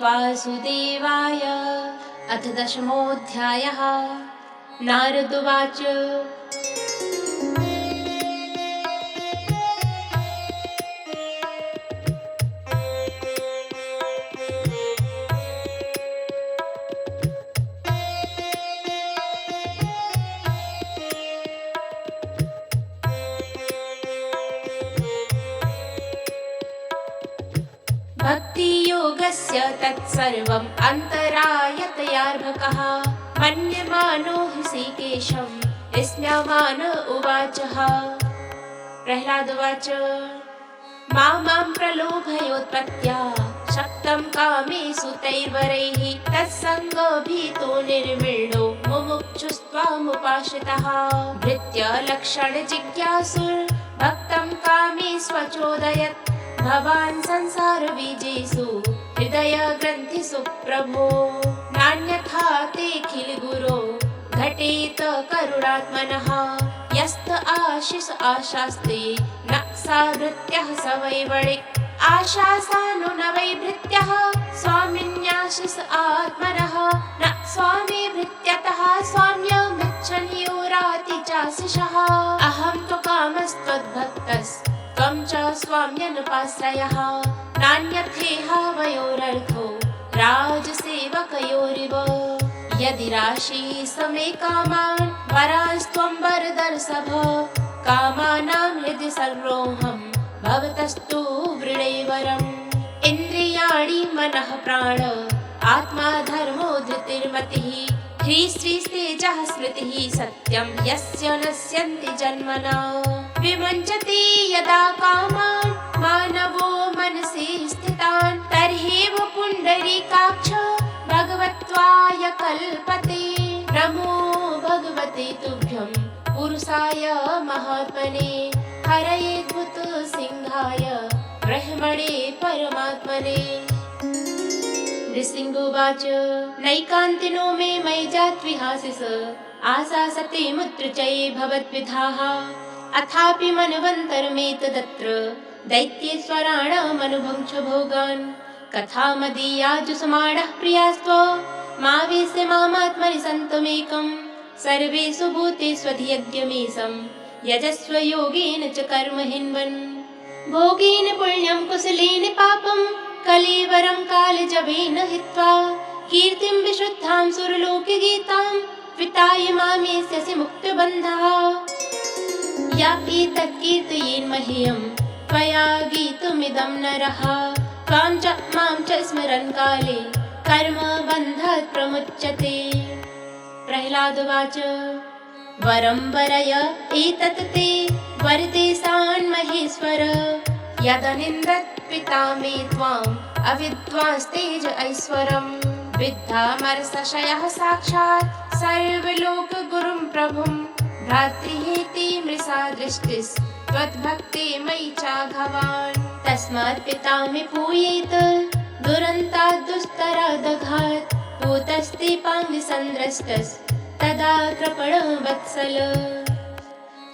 वासुदेवाय। अथ दशमोऽध्यायः। नारद उवाच भक्तियोगस्य तत्सर्वम् अन्तरायतयार्भकः मन्यमानो हृषीकेशं स्म्यमान उवाचः। प्रह्लाद उवाच मां प्रलोभयोत्पत्त्या शक्तं कामेषु तैर्वरैः तत्सङ्गभीतो निर्विण्णो मुमुक्षुस्त्वामुपाश्रितः। भृत्यलक्षणजिज्ञासुर्भक्तं कामेष्वचोदयत् भवान् संसारबीजेषु हृदयग्रन्थिषु प्रभो। नान्यथा तेऽखिल गुरो घटेत करुणात्मनः। यस्त आशिष आशास्ते न सा भृत्यः स वै वणिक्। आशासानो न वै भृत्यः स्वामिन्याशिष आत्मनः। न स्वामी भृत्यतः स्वाम्यमिच्छन्योराति चाशिषः। अहं तु कामस्त्वद्भक्तस् त्वं च स्वाम्यनुपाश्रयः। नान्यथेहावयोरर्थो राजसेवकयोरिव। यदि राशि समे कामान् वरास्त्वं वरदर्शभ। कामानां हृदि सर्वोऽहं भवतस्तु वृणे वरम्। इन्द्रियाणि मनः प्राण आत्मा धर्मो धृतिर्मतिः। ह्रीश्रीस्तेजः स्मृतिः सत्यं यस्य नश्यन्ति जन्मना। विमुञ्चति यदा कामान् मानवो मनसि स्थितान् तर्ह्येव पुण्डरीकाक्ष भगवत्वाय कल्पते। नमो भगवते तुभ्यं पुरुषाय महात्मने हरये भूतसिंहाय ब्रह्मणे परमात्मने। नृसिंहोवाच नैकान्तिनो मे मयि जात्विहासिस आशा सती मुत्र चये भवद्विधाः। अथापि मनवन्तरमेतदत्र दैत्येश्वराणामनुभुङ्क्ष भोगान्। कथामदीयाजुषमाणः प्रियास्त्व मावेश्य मामात्मनि सन्तमेकम्। सर्वेषु भूतेष्वधियज्ञमीशं यजस्व योगेन च कर्म हिन्वन्। भोगेन पुण्यं कुशलेन पापं कलेवरं कालजवेन हित्वा। कीर्तिं विशुद्धां सुरलोके गीतां विताय मामेष्यसि मुक्तबन्धः। या एतत् कीर्तयेन् मह्यं त्वया गीतमिदं नरः। त्वां च मां च स्मरन् काले कर्मबन्धात् प्रमुच्यते। प्रह्लाद उवाच वरं वरय एतत् ते वरदेशान् महेश्वर। यदनिन्दत् पिता मे त्वाम् अविद्वांस्तेज ऐश्वरम्। विद्धामरसशयः साक्षात् सर्वलोकगुरुं प्रभुम्। भ्रातृहेति मृषा दृष्टिस् त्वद्भक्ते मयि चाघवान्। तस्मात् पिता मे पूयेत दुरन्तात् दुस्तरादघात्। पूतस्ते पाङ्गसन्द्रष्टस् तदा कृपणः वत्सल।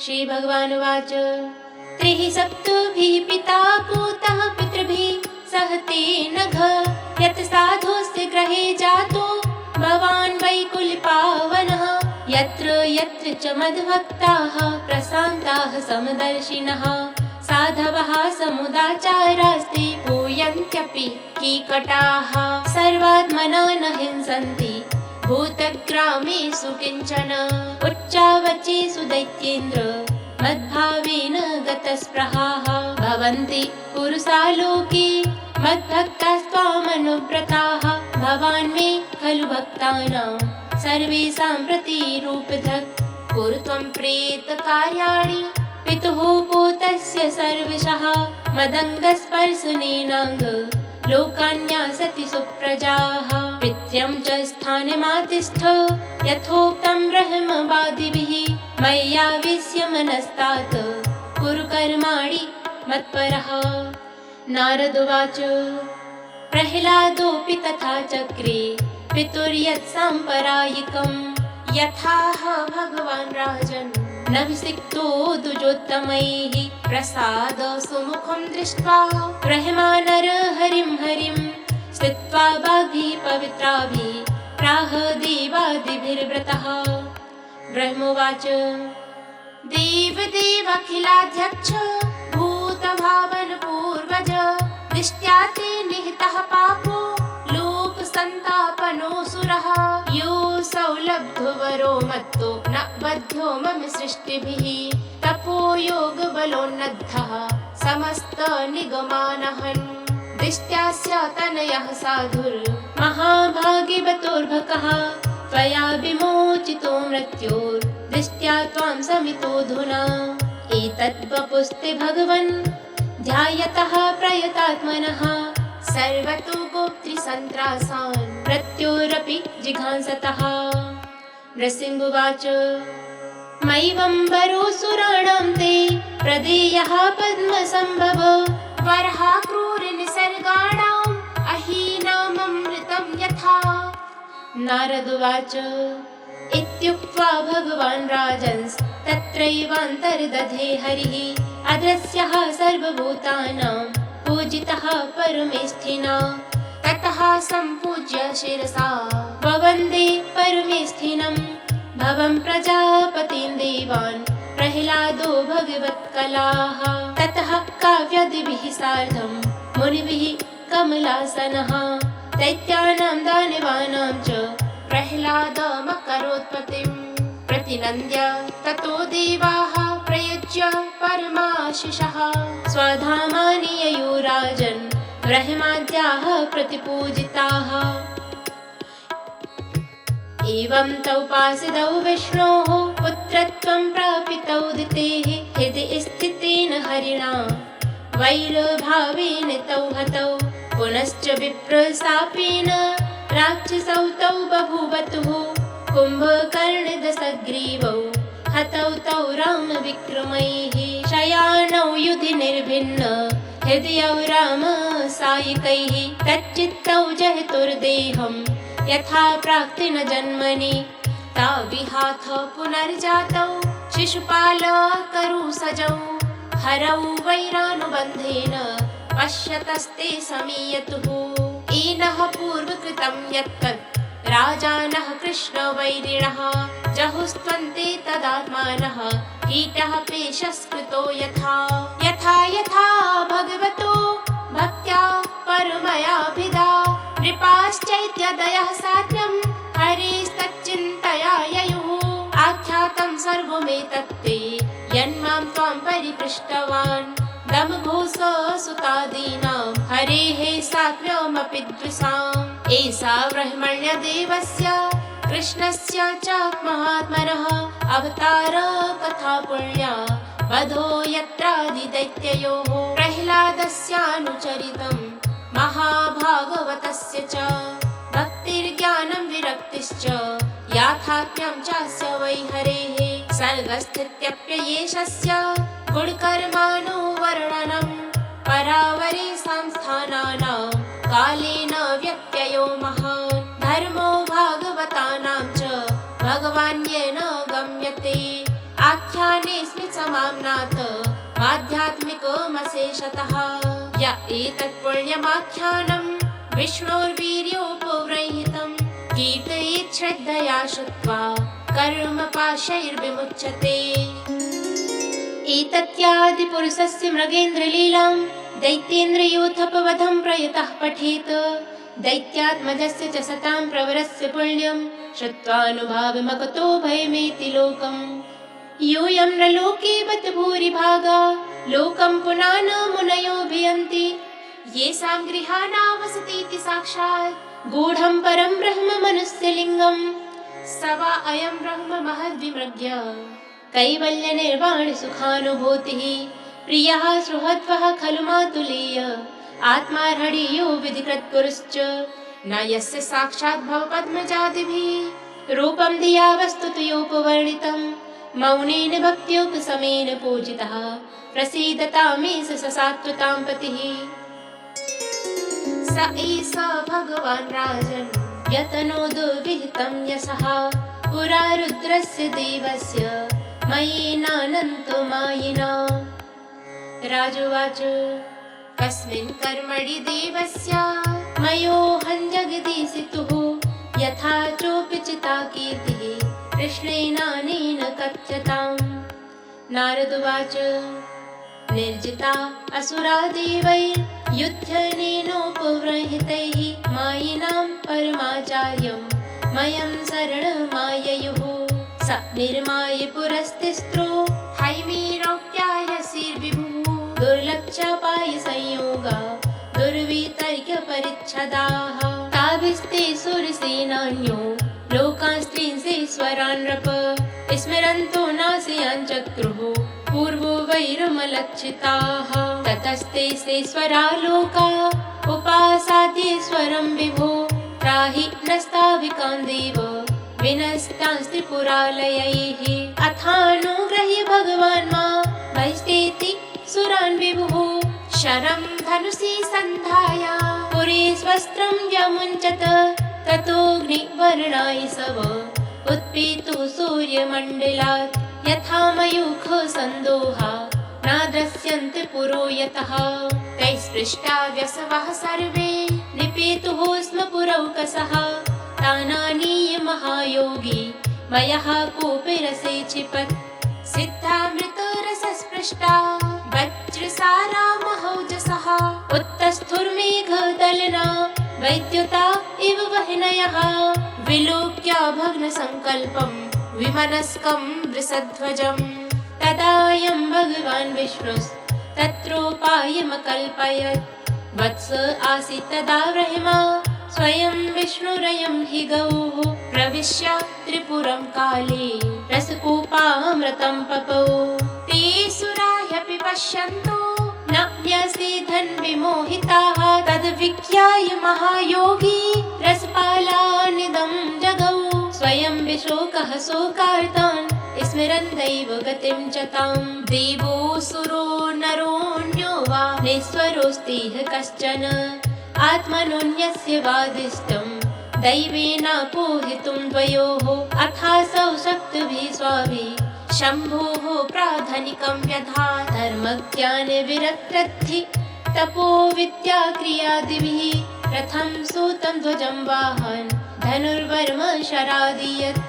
श्री भगवान् उवाच त्रिः सप्तभिः पिता पूतः पितृभिः सह तेन घ। यत् साधुस्य गृहे जातो भवान् वैकुलपावनः। यत्र यत्र च मद्भक्ताः प्रशान्ताः समदर्शिनः। साधवः समुदाचारास्ते पूयन्त्यपि कीकटाः। सर्वात्मना न हिंसन्ति भूतग्रामेषु किञ्चन। उच्चावचेषु दैत्येन्द्र मद्भावेन गतस्पृहाः। भवन्ति पुरुषा लोके मद्भक्तास्त्वामनुव्रताः। भवान् मे खलु भक्तानां सर्वेषां प्रतिरूपधक्। कुरु त्वं प्रेतकार्याणि पितुः पूतस्य सर्वशः। मदङ्गस्पर्शनेनाङ्ग लोकान्यासति सुप्रजाः। पित्र्यं च स्थानमातिष्ठ यथोक्तं ब्रह्मवादिभिः। मय्यावेश्य मनस्तात् कुरु कर्माणि मत्परः। नारद उवाच प्रह्लादोऽपि तथा चक्रे पितुर्यत् साम्प्रदायिकम्। यथाह भगवान् राजन् नभिषिक्तो द्विजोत्तमैः। प्रसाद सुमुखं दृष्ट्वा ब्रह्मा नर हरिं हरिं स्थित्वा वाग्भिः पवित्राभिः प्राह देवादिभिर्व्रतः। ब्रह्मोवाच देवदेवाखिलाध्यक्ष भूतभावन पूर्वज दिष्ट्या ते निहितः पापो लोकसन्तापनोऽसुरः। योऽसौ लब्धवरो मत्तो न बध्यो मम सृष्टिभिः तपो योगबलोन्नद्धः समस्तनिगमानहन्। दिष्ट्यास्य तनयः साधुर्महाभागिवतोर्भकः त्वया विमोचितो मृत्योर्दिष्ट्या त्वां समितोऽधुना। एतद्वपुस्ते भगवन् ध्यायतः प्रयतात्मनः सर्वतो गोप्त्रिसन्त्रासान् मृत्योरपि जिघांसतः। नृसिंहोवाच मयिवम्बरोऽसुराणां ते प्रदेयः पद्मसम्भव वरः क्रूरनिसर्गाणाम् अहीनाममृतं यथा। नारदुवाच इत्युक्त्वा भगवान् राजन्स् तत्रैवान्तर्दधे हरिः अदृश्यः सर्वभूतानां पूजितः परमेष्ठिना। ततः सम्पूज्य शिरसा ववन्दे परमेष्ठिनं भवं प्रजापतिं देवान् प्रह्लादो भगवत्कलाः। ततः काव्यादिभिः सार्धं मुनिभिः कमलासनः दैत्यानां दानवानां च प्रह्लादमकरोत्पत्तिं। प्रतिनन्द्य ततो देवाः प्रयुज्य परमाशिषः स्वधामानि ययो राजन् ब्रह्माद्याः प्रतिपूजिताः। एवं तौ पासितौ विष्णोः पुत्रत्वं प्रापितौ दितेः हृदि स्थितेन हरिणा वैरभावेन तौ हतौ। पुनश्च विप्रशापेन राक्षसौ तौ बभूवतुः कुम्भकर्णदशग्रीवौ हतौ तौ रामविक्रमैः। शयानौ युधि निर्भिन्न हृदयौ रामसायिकैः तच्चित्तौ जहतुर्देहं यथा प्राक्तिन जन्मनि। ताविहाथ पुनर्जातौ शिशुपालकरुसजौ हरौ वैरानुबन्धेन पश्यतस्ते समीयतुः। एनः पूर्वकृतं यत्तत् राजानः कृष्णवैरिणः जहुस्त्वन्ते तदात्मानः कीटः पेशस्कृतो यथा। यथा यथा भगवतो भक्त्या परमयाभिधा नृपाश्चैत्यदयः साध्यं हरेस्तच्चिन्तया ययुः। आख्यातं सर्वमेतत्ते यन्मां त्वां परिपृष्टवान् दमघोषसुतादीनां हरेः सात्म्यमपि द्विषाम्। एषा ब्रह्मण्यदेवस्य कृष्णस्य च महात्मनः अवतार कथा पुण्या वधो यत्रादिदैत्ययोः प्रह्लादस्यानुचरितं महाभागवतस्य च भक्तिर्ज्ञानं विरक्तिश्च याथात्म्यं चास्य वै हरेः। सर्गस्थित्यप्ययेशस्य गुणकर्मानुवर्णनं परावरे संस्थानानां कालेन व्यत्ययो महान्। धर्मो भागवतानां च भगवान्येन गम्यते आख्यानेऽस्मिन् समाम्नात आध्यात्मिकमशेषतः। य एतत् पुण्यमाख्यानं विष्णोर्वीर्योपव्रंहितं कीर्तयेत् श्रद्धया श्रुत्वा कर्मपाशैर्विमुच्यते। एतत्यादिपुरुषस्य मृगेन्द्रलीलां दैत्येन्द्रयूथपवधं प्रयतः पठेत्। दैत्यात्मजस्य च सतां प्रवरस्य पुण्यं श्रुत्वानुभावमगतो भयमेति लोकम्। यूयं न लोके बत भूरिभागा लोकं पुनान मुनयोऽभियन्ति येषां गृहाणावसतीति साक्षात् गूढं परं ब्रह्म मनुष्यलिङ्गम्। स वा अयं ब्रह्म महद्विमृग्य कैवल्यनिर्वाणसुखानुभूतिः प्रियः सुहृद्वः खलु मातुलेय आत्मार्हणीयो विधिकृत्पुरुश्च न यस्य साक्षात् भवपद्मजादिभिः रूपं धिया वस्तुतयोपवर्णितं मौनेन भक्त्योपशमेन पूजितः प्रसीदतामेष स सात्वतां पतिः। स एष भगवान् राजन् यतनो दुर्विहितं यशः पुरा रुद्रस्य देवस्य मयेनानन्तो मायिना। राजोवाच कस्मिन् कर्मणि देवस्य मयोऽहं जगदीशितुः यथा चोपचिता कीर्तिः कृष्णेनानेन कथ्यताम्। नारद उवाच निर्जिता असुरा देवैर्युध्यनेनोपव्रहितैः मायिनां परमाचार्यं मयं शरणमाययुः। स निर्माय पुरस्तिस्त्रो हैमीरौक्यायसीर्विभुः दुर्लक्षापाय संयोगा दुर्वितर्क्यपरिच्छदाः। ताभिस्ते सुरसेनान्यो लोकांस्त्रिंशेश्वरान् नृप स्मरन्तो नाशयान् चक्रुः पूर्वो वैरमलक्षिताः। ततस्ते सेश्वरा लोका उपासाद्येश्वरं विभो त्राहि नस्ताविकान् देव विनस्तांस्त्रिपुरालयैः। अथानुग्रह्य भगवान् मा वैष्टेति सुरान् विभुः शरं धनुषि सन्धाय पुरे स्वस्त्रं व्यमुञ्चत। ततोऽग्निवर्णाय सव उत्पीतु सूर्यमण्डलात् यथा मयूख सन्दोहा नाद्रश्यन्ते पुरो यतः। तैः स्पृष्टा व्यसवः सर्वे निपेतुः स्म पुरौकसः तानानीय महायोगी मयः कूपिरसे क्षिपत्। सिद्धामृतरसस्पृष्टा वज्रसारा महौजसः उत्तस्थुर्मेघदलना वैद्युता इव वह्नयः। विलोक्या भग्नसङ्कल्पं विमनस्कं वृषध्वजम् तदायं भगवान् विष्णुस्तत्रोपायमकल्पयत्। वत्स आसीत् तदा ब्रह्मा स्वयं विष्णुरयं हि गौः प्रविश्य त्रिपुरं काले रसकूपामृतं पपौ। ते सुराह्यपि पश्यन्तो न व्यसेधन् विमोहिताः तद्विज्ञाय महायोगी रसपालानिदं जगौ। स्वयं विशोकः शोकार्तान् स्मरन्दैव गतिं च ताम्। देवोऽसुरो नरोऽन्यो वा निःस्वरोऽस्तिह कश्चन आत्मनोऽन्यस्य वादिष्टं दैवेनापोहितुं द्वयोः। अथासौ शक्तिभिः स्वाभिः शम्भोः प्राधानिकं व्यधात्। धर्मज्ञानविरक्तद्धि तपोविद्याक्रियादिभिः रथं सूतं ध्वजं वाहन् धनुर्वर्म शरादीयत्।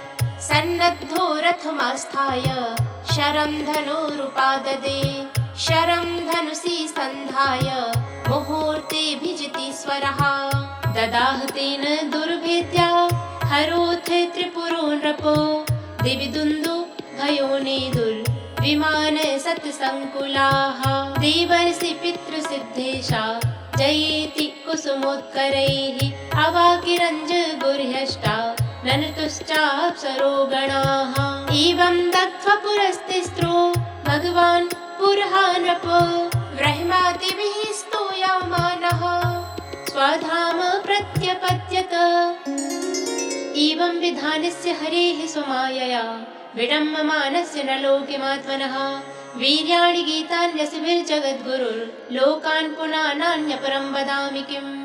सन्नद्धो रथमास्थाय शरं धनुरुपाददे शरं धनुषि सन्धाय मुहूर्तेऽभिजितीश्वरः। ददाह तेन दुर्भेद्या हरोथ त्रिपुरो नृपो दिविदुन्दु भयोनेदुर्विमान सत्सङ्कुलाः। देवर्षि पितृसिद्धेशा जयेति कुसुमोत्करैः अवाकिरञ्ज गुर्ह्यष्टा ननतुश्चाप्सरो गणाः। एवं दत्त्वा पुरस्तिस्त्रो भगवान् पुरहा नृप ब्रह्मादिभिः स्तूयमानः स्वधाम प्रत्यपद्यत। एवं विधानस्य हरेः स्वमायया विडम्बमानस्य न लोकिमात्मनः वीर्याणि गीतान्यसिभिर्जगद्गुरुर्लोकान् पुनानान्यपरं वदामि किम्।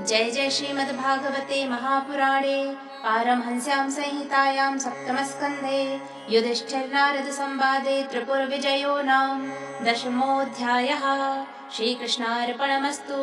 जय जय श्रीमद्भागवते महापुराणे पारमहंस्यां संहितायां सप्तमस्कन्धे युधिष्ठिर-नारद संवादे त्रिपुरविजयो नाम 10मोऽध्यायः। श्रीकृष्णार्पणमस्तु।